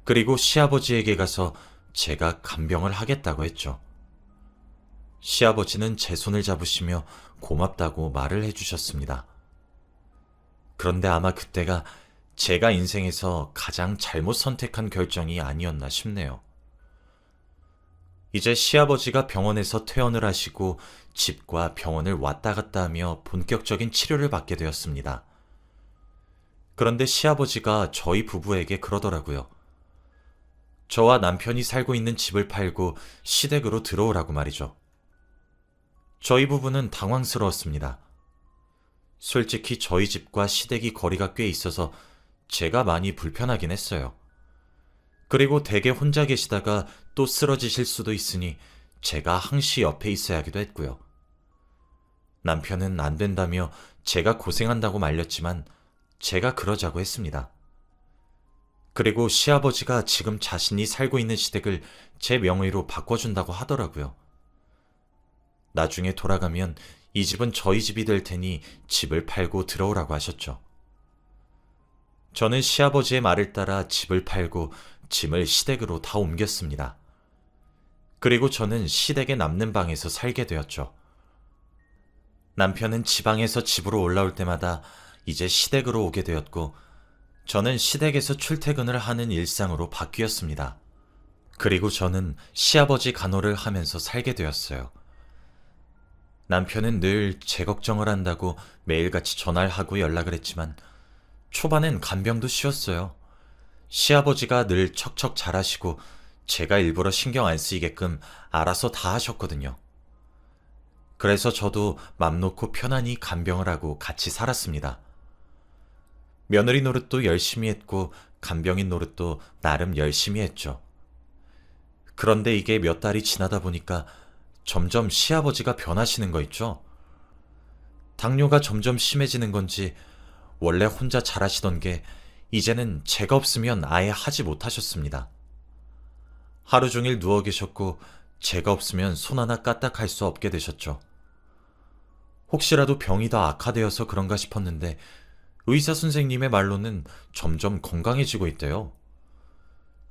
그리고 시아버지에게 가서 제가 간병을 하겠다고 했죠. 시아버지는 제 손을 잡으시며 고맙다고 말을 해주셨습니다. 그런데 아마 그때가 제가 인생에서 가장 잘못 선택한 결정이 아니었나 싶네요. 이제 시아버지가 병원에서 퇴원을 하시고 집과 병원을 왔다 갔다 하며 본격적인 치료를 받게 되었습니다. 그런데 시아버지가 저희 부부에게 그러더라고요. 저와 남편이 살고 있는 집을 팔고 시댁으로 들어오라고 말이죠. 저희 부부는 당황스러웠습니다. 솔직히 저희 집과 시댁이 거리가 꽤 있어서 제가 많이 불편하긴 했어요. 그리고 댁에 혼자 계시다가 또 쓰러지실 수도 있으니 제가 항시 옆에 있어야 하기도 했고요. 남편은 안 된다며 제가 고생한다고 말렸지만 제가 그러자고 했습니다. 그리고 시아버지가 지금 자신이 살고 있는 시댁을 제 명의로 바꿔준다고 하더라고요. 나중에 돌아가면 이 집은 저희 집이 될 테니 집을 팔고 들어오라고 하셨죠. 저는 시아버지의 말을 따라 집을 팔고 짐을 시댁으로 다 옮겼습니다. 그리고 저는 시댁에 남는 방에서 살게 되었죠. 남편은 지방에서 집으로 올라올 때마다 이제 시댁으로 오게 되었고 저는 시댁에서 출퇴근을 하는 일상으로 바뀌었습니다. 그리고 저는 시아버지 간호를 하면서 살게 되었어요. 남편은 늘 제 걱정을 한다고 매일같이 전화를 하고 연락을 했지만 초반엔 간병도 쉬웠어요. 시아버지가 늘 척척 잘하시고 제가 일부러 신경 안 쓰이게끔 알아서 다 하셨거든요. 그래서 저도 맘 놓고 편안히 간병을 하고 같이 살았습니다. 며느리 노릇도 열심히 했고 간병인 노릇도 나름 열심히 했죠. 그런데 이게 몇 달이 지나다 보니까 점점 시아버지가 변하시는 거 있죠? 당뇨가 점점 심해지는 건지 원래 혼자 잘하시던 게 이제는 제가 없으면 아예 하지 못하셨습니다. 하루 종일 누워 계셨고 제가 없으면 손 하나 까딱할 수 없게 되셨죠. 혹시라도 병이 더 악화되어서 그런가 싶었는데 의사 선생님의 말로는 점점 건강해지고 있대요.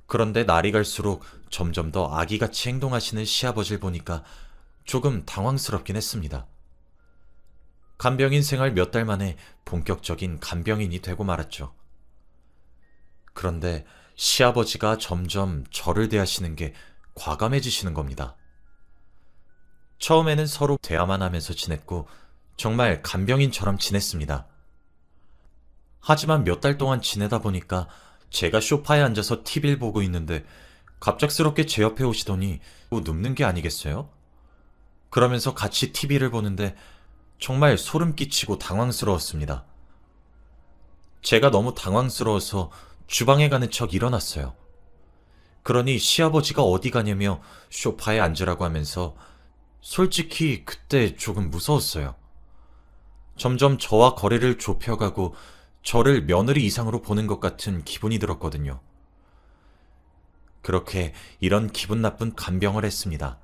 그런데 날이 갈수록 점점 더 아기같이 행동하시는 시아버지를 보니까 조금 당황스럽긴 했습니다. 간병인 생활 몇 달 만에 본격적인 간병인이 되고 말았죠. 그런데 시아버지가 점점 저를 대하시는 게 과감해지시는 겁니다. 처음에는 서로 대화만 하면서 지냈고 정말 간병인처럼 지냈습니다. 하지만 몇 달 동안 지내다 보니까 제가 소파에 앉아서 TV를 보고 있는데 갑작스럽게 제 옆에 오시더니 뭐 눕는 게 아니겠어요? 그러면서 같이 TV를 보는데 정말 소름 끼치고 당황스러웠습니다. 제가 너무 당황스러워서 주방에 가는 척 일어났어요. 그러니 시아버지가 어디 가냐며 소파에 앉으라고 하면서 솔직히 그때 조금 무서웠어요. 점점 저와 거리를 좁혀가고 저를 며느리 이상으로 보는 것 같은 기분이 들었거든요. 그렇게 이런 기분 나쁜 간병을 했습니다.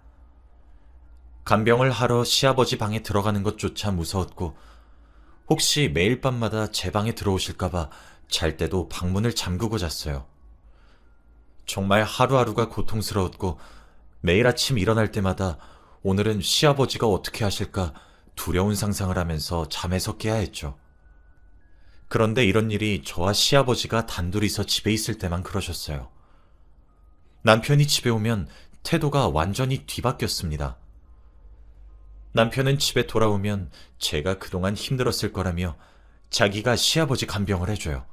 간병을 하러 시아버지 방에 들어가는 것조차 무서웠고 혹시 매일 밤마다 제 방에 들어오실까봐 잘 때도 방문을 잠그고 잤어요. 정말 하루하루가 고통스러웠고 매일 아침 일어날 때마다 오늘은 시아버지가 어떻게 하실까 두려운 상상을 하면서 잠에서 깨야 했죠. 그런데 이런 일이 저와 시아버지가 단둘이서 집에 있을 때만 그러셨어요. 남편이 집에 오면 태도가 완전히 뒤바뀌었습니다. 남편은 집에 돌아오면 제가 그동안 힘들었을 거라며 자기가 시아버지 간병을 해줘요.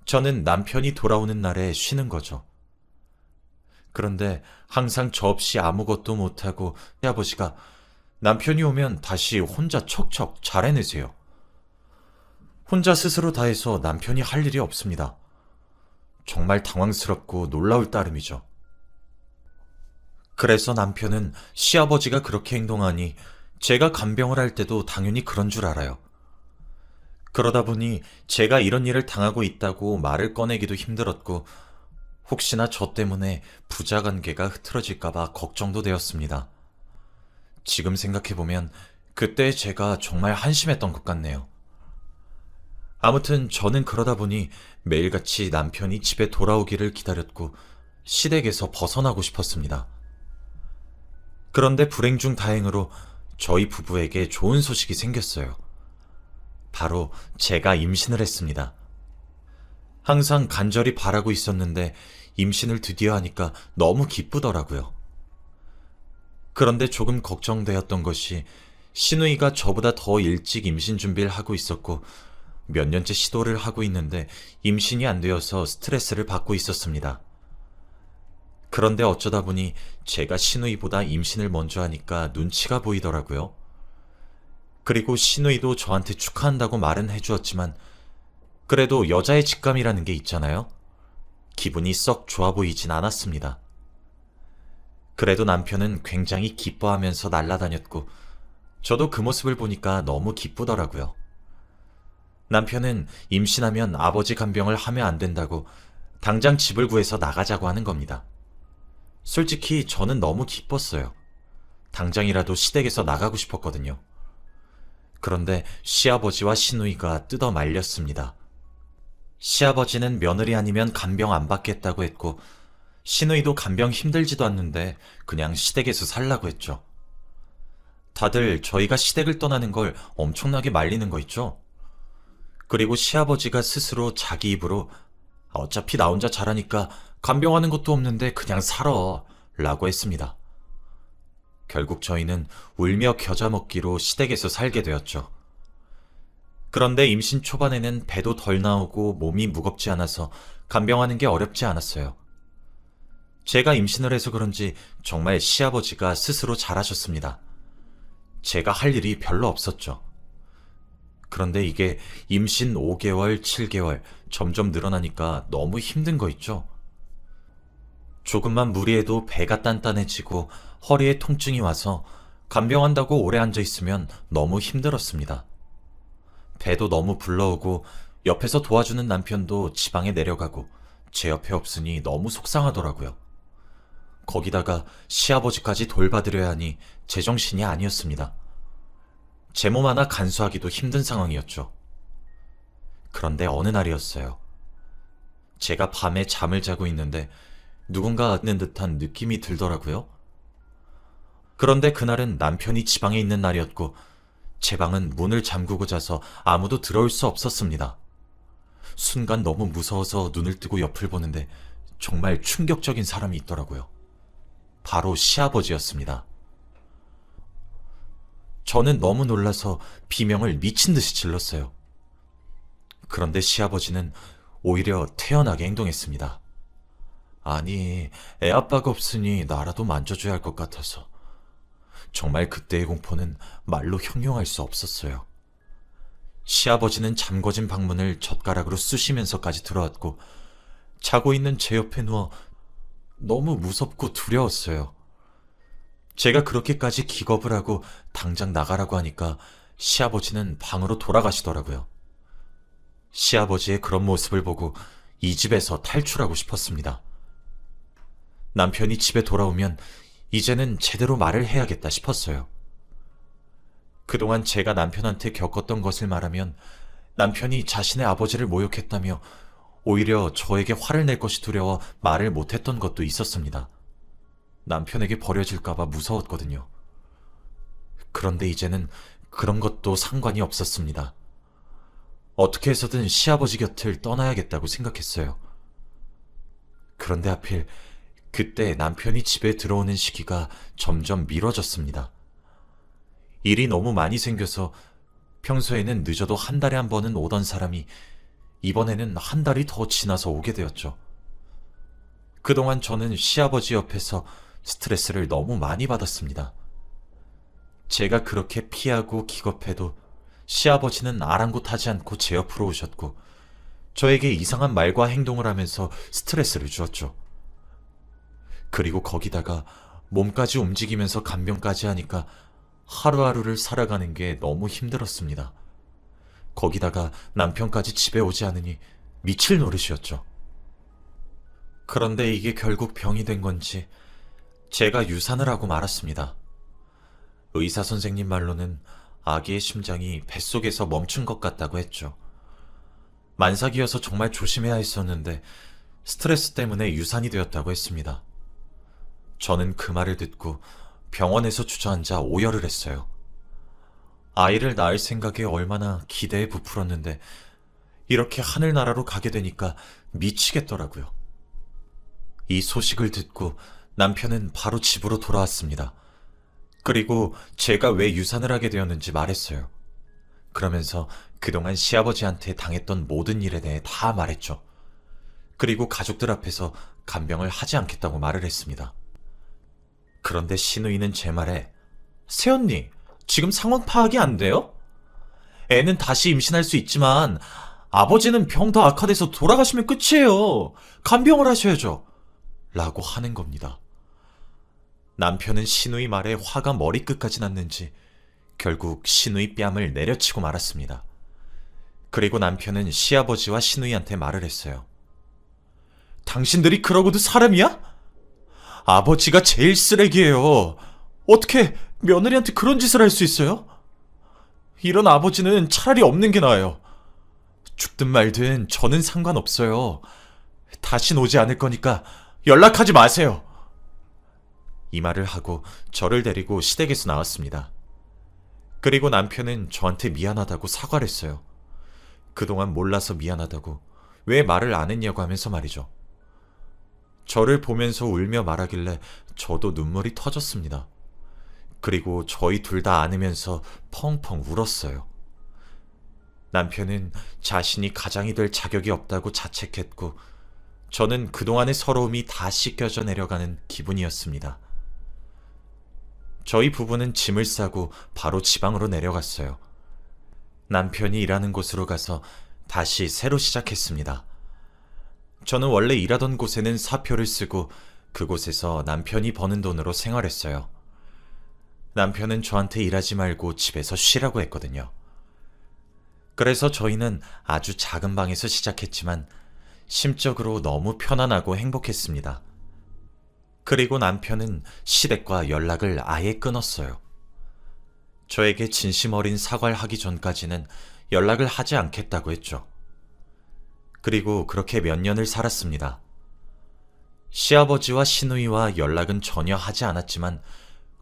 저는 남편이 돌아오는 날에 쉬는 거죠. 그런데 항상 저 없이 아무것도 못하고 시아버지가 남편이 오면 다시 혼자 척척 잘 해내세요. 혼자 스스로 다 해서 남편이 할 일이 없습니다. 정말 당황스럽고 놀라울 따름이죠. 그래서 남편은 시아버지가 그렇게 행동하니 제가 간병을 할 때도 당연히 그런 줄 알아요. 그러다 보니 제가 이런 일을 당하고 있다고 말을 꺼내기도 힘들었고 혹시나 저 때문에 부자 관계가 흐트러질까봐 걱정도 되었습니다. 지금 생각해보면 그때 제가 정말 한심했던 것 같네요. 아무튼 저는 그러다 보니 매일같이 남편이 집에 돌아오기를 기다렸고 시댁에서 벗어나고 싶었습니다. 그런데 불행 중 다행으로 저희 부부에게 좋은 소식이 생겼어요. 바로 제가 임신을 했습니다. 항상 간절히 바라고 있었는데 임신을 드디어 하니까 너무 기쁘더라고요. 그런데 조금 걱정되었던 것이 시누이가 저보다 더 일찍 임신 준비를 하고 있었고 몇 년째 시도를 하고 있는데 임신이 안 되어서 스트레스를 받고 있었습니다. 그런데 어쩌다 보니 제가 시누이보다 임신을 먼저 하니까 눈치가 보이더라고요. 그리고 시누이도 저한테 축하한다고 말은 해주었지만 그래도 여자의 직감이라는 게 있잖아요. 기분이 썩 좋아 보이진 않았습니다. 그래도 남편은 굉장히 기뻐하면서 날아다녔고 저도 그 모습을 보니까 너무 기쁘더라고요. 남편은 임신하면 아버지 간병을 하면 안 된다고 당장 집을 구해서 나가자고 하는 겁니다. 솔직히 저는 너무 기뻤어요. 당장이라도 시댁에서 나가고 싶었거든요. 그런데 시아버지와 시누이가 뜯어 말렸습니다. 시아버지는 며느리 아니면 간병 안 받겠다고 했고 시누이도 간병 힘들지도 않는데 그냥 시댁에서 살라고 했죠. 다들 저희가 시댁을 떠나는 걸 엄청나게 말리는 거 있죠? 그리고 시아버지가 스스로 자기 입으로 어차피 나 혼자 잘하니까 간병하는 것도 없는데 그냥 살아 라고 했습니다. 결국 저희는 울며 겨자 먹기로 시댁에서 살게 되었죠. 그런데 임신 초반에는 배도 덜 나오고 몸이 무겁지 않아서 간병하는 게 어렵지 않았어요. 제가 임신을 해서 그런지 정말 시아버지가 스스로 잘하셨습니다. 제가 할 일이 별로 없었죠. 그런데 이게 임신 5개월, 7개월 점점 늘어나니까 너무 힘든 거 있죠? 조금만 무리해도 배가 단단해지고 허리에 통증이 와서 간병한다고 오래 앉아있으면 너무 힘들었습니다. 배도 너무 불러오고 옆에서 도와주는 남편도 지방에 내려가고 제 옆에 없으니 너무 속상하더라고요. 거기다가 시아버지까지 돌봐드려야 하니 제정신이 아니었습니다. 제 몸 하나 간수하기도 힘든 상황이었죠. 그런데 어느 날이었어요. 제가 밤에 잠을 자고 있는데 누군가 있는 듯한 느낌이 들더라고요. 그런데 그날은 남편이 지방에 있는 날이었고 제 방은 문을 잠그고 자서 아무도 들어올 수 없었습니다. 순간 너무 무서워서 눈을 뜨고 옆을 보는데 정말 충격적인 사람이 있더라고요. 바로 시아버지였습니다. 저는 너무 놀라서 비명을 미친 듯이 질렀어요. 그런데 시아버지는 오히려 태연하게 행동했습니다. 아니, 애 아빠가 없으니 나라도 만져줘야 할 것 같아서. 정말 그때의 공포는 말로 형용할 수 없었어요. 시아버지는 잠궈진 방문을 젓가락으로 쑤시면서까지 들어왔고 자고 있는 제 옆에 누워 너무 무섭고 두려웠어요. 제가 그렇게까지 기겁을 하고 당장 나가라고 하니까 시아버지는 방으로 돌아가시더라고요. 시아버지의 그런 모습을 보고 이 집에서 탈출하고 싶었습니다. 남편이 집에 돌아오면 이제는 제대로 말을 해야겠다 싶었어요. 그동안 제가 남편한테 겪었던 것을 말하면 남편이 자신의 아버지를 모욕했다며 오히려 저에게 화를 낼 것이 두려워 말을 못했던 것도 있었습니다. 남편에게 버려질까봐 무서웠거든요. 그런데 이제는 그런 것도 상관이 없었습니다. 어떻게 해서든 시아버지 곁을 떠나야겠다고 생각했어요. 그런데 하필 그때 남편이 집에 들어오는 시기가 점점 미뤄졌습니다. 일이 너무 많이 생겨서 평소에는 늦어도 한 달에 한 번은 오던 사람이 이번에는 한 달이 더 지나서 오게 되었죠. 그동안 저는 시아버지 옆에서 스트레스를 너무 많이 받았습니다. 제가 그렇게 피하고 기겁해도 시아버지는 아랑곳하지 않고 제 옆으로 오셨고 저에게 이상한 말과 행동을 하면서 스트레스를 주었죠. 그리고 거기다가 몸까지 움직이면서 간병까지 하니까 하루하루를 살아가는 게 너무 힘들었습니다. 거기다가 남편까지 집에 오지 않으니 미칠 노릇이었죠. 그런데 이게 결국 병이 된 건지 제가 유산을 하고 말았습니다. 의사 선생님 말로는 아기의 심장이 뱃속에서 멈춘 것 같다고 했죠. 만삭이어서 정말 조심해야 했었는데 스트레스 때문에 유산이 되었다고 했습니다. 저는 그 말을 듣고 병원에서 주저앉아 오열을 했어요. 아이를 낳을 생각에 얼마나 기대에 부풀었는데 이렇게 하늘나라로 가게 되니까 미치겠더라고요. 이 소식을 듣고 남편은 바로 집으로 돌아왔습니다. 그리고 제가 왜 유산을 하게 되었는지 말했어요. 그러면서 그동안 시아버지한테 당했던 모든 일에 대해 다 말했죠. 그리고 가족들 앞에서 간병을 하지 않겠다고 말을 했습니다. 그런데 시누이는 제 말에 새언니, 지금 상황 파악이 안 돼요? 애는 다시 임신할 수 있지만 아버지는 병 더 악화돼서 돌아가시면 끝이에요. 간병을 하셔야죠. 라고 하는 겁니다. 남편은 시누이 말에 화가 머리끝까지 났는지 결국 시누이 뺨을 내려치고 말았습니다. 그리고 남편은 시아버지와 시누이한테 말을 했어요. 당신들이 그러고도 사람이야? 아버지가 제일 쓰레기예요. 어떻게 며느리한테 그런 짓을 할 수 있어요? 이런 아버지는 차라리 없는 게 나아요. 죽든 말든 저는 상관없어요. 다신 오지 않을 거니까 연락하지 마세요. 이 말을 하고 저를 데리고 시댁에서 나왔습니다. 그리고 남편은 저한테 미안하다고 사과를 했어요. 그동안 몰라서 미안하다고 왜 말을 안 했냐고 하면서 말이죠. 저를 보면서 울며 말하길래 저도 눈물이 터졌습니다. 그리고 저희 둘 다 안으면서 펑펑 울었어요. 남편은 자신이 가장이 될 자격이 없다고 자책했고 저는 그동안의 서러움이 다 씻겨져 내려가는 기분이었습니다. 저희 부부는 짐을 싸고 바로 지방으로 내려갔어요. 남편이 일하는 곳으로 가서 다시 새로 시작했습니다. 저는 원래 일하던 곳에는 사표를 쓰고 그곳에서 남편이 버는 돈으로 생활했어요. 남편은 저한테 일하지 말고 집에서 쉬라고 했거든요. 그래서 저희는 아주 작은 방에서 시작했지만 심적으로 너무 편안하고 행복했습니다. 그리고 남편은 시댁과 연락을 아예 끊었어요. 저에게 진심 어린 사과를 하기 전까지는 연락을 하지 않겠다고 했죠. 그리고 그렇게 몇 년을 살았습니다. 시아버지와 시누이와 연락은 전혀 하지 않았지만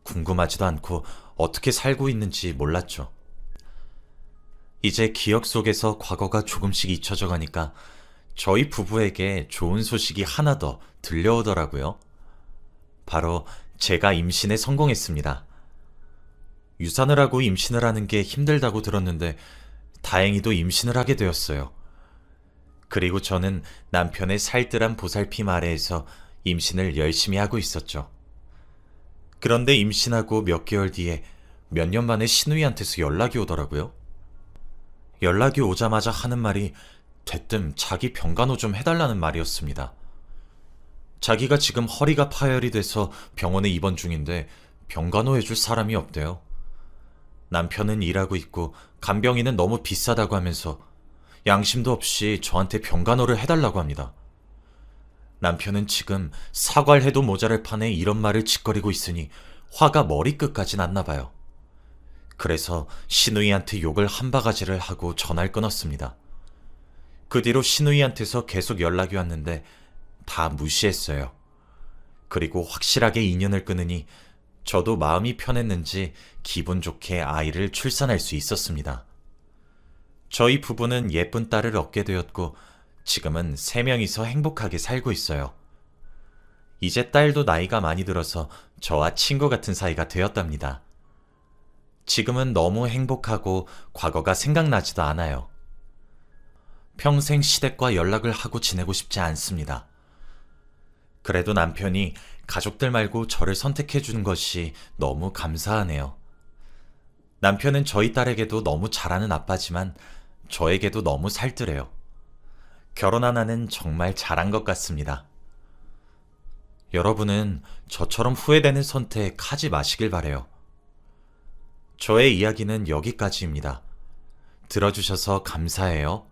궁금하지도 않고 어떻게 살고 있는지 몰랐죠. 이제 기억 속에서 과거가 조금씩 잊혀져 가니까 저희 부부에게 좋은 소식이 하나 더 들려오더라고요. 바로 제가 임신에 성공했습니다. 유산을 하고 임신을 하는 게 힘들다고 들었는데 다행히도 임신을 하게 되었어요. 그리고 저는 남편의 살뜰한 보살핌 아래에서 임신을 열심히 하고 있었죠. 그런데 임신하고 몇 개월 뒤에 몇 년 만에 신우이한테서 연락이 오더라고요. 연락이 오자마자 하는 말이 대뜸 자기 병간호 좀 해달라는 말이었습니다. 자기가 지금 허리가 파열이 돼서 병원에 입원 중인데 병간호 해줄 사람이 없대요. 남편은 일하고 있고 간병인은 너무 비싸다고 하면서 양심도 없이 저한테 병간호를 해달라고 합니다. 남편은 지금 사과를 해도 모자랄 판에 이런 말을 짓거리고 있으니 화가 머리끝까지 났나 봐요. 그래서 신우이한테 욕을 한 바가지를 하고 전화를 끊었습니다. 그 뒤로 신우이한테서 계속 연락이 왔는데 다 무시했어요. 그리고 확실하게 인연을 끊으니 저도 마음이 편했는지 기분 좋게 아이를 출산할 수 있었습니다. 저희 부부는 예쁜 딸을 얻게 되었고 지금은 3명이서 행복하게 살고 있어요. 이제 딸도 나이가 많이 들어서 저와 친구 같은 사이가 되었답니다. 지금은 너무 행복하고 과거가 생각나지도 않아요. 평생 시댁과 연락을 하고 지내고 싶지 않습니다. 그래도 남편이 가족들 말고 저를 선택해 주는 것이 너무 감사하네요. 남편은 저희 딸에게도 너무 잘하는 아빠지만 저에게도 너무 살뜰해요. 결혼 하나는 정말 잘한 것 같습니다. 여러분은 저처럼 후회되는 선택 하지 마시길 바래요. 저의 이야기는 여기까지입니다. 들어주셔서 감사해요.